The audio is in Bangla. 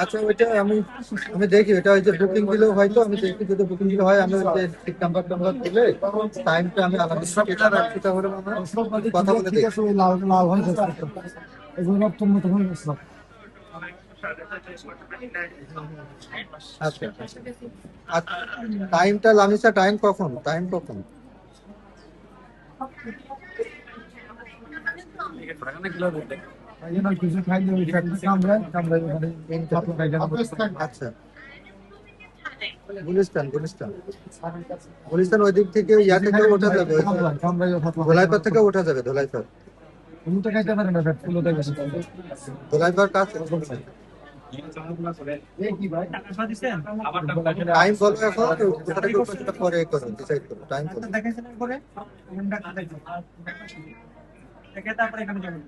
আচ্ছা, ওইটা আমি আমি দেখি, ওটা ওই যে বুকিং দিলেও হয়তো আমি দেখি, যদি বুকিং দিলে হয় আমি ওই যে সিট নাম্বার টাম্বার দিলে টাইমটা আমি আলাদা কেটে রাখছি, তাহলে আমরা কথা বলে ঠিক দেখি। আছে, ওই লাল লাল হয়ে যাচ্ছে এগুলো তুমি তখন বুঝলাম। আচ্ছা, আর টাইমটা লামিসা, টাইম কখন, টাইম কখন? এই জন্য কিছু খাইলে ওই ফ্যাক্টরি কামড়ায় কামড়ায় ওখানে ছাত্র খাইতে না। আচ্ছা, গুলিস্তান গুলিস্তান গুলিস্তান ওই দিক থেকে ইয়া কিছু থেকে খাইলে ওঠা যাবে, ওই কামড়ায় কামড়ায় ছাত্র খাইতে না। ধোলাইপাড় থেকে ওঠা যাবে, ধোলাইপাড়। তুমি তো খাইতে পারে না ফ্যাক্টরি ওটা গেছে। ধোলাইপাড় কাছে। এই কি ভাই টাইম বলো এখন, কোথা থেকে উঠবে সেটা পরে করো, ডিসাইড করো, টাইম বলো। দেখাইছেন পরে দেখে তারপরে এখানে যাবেন।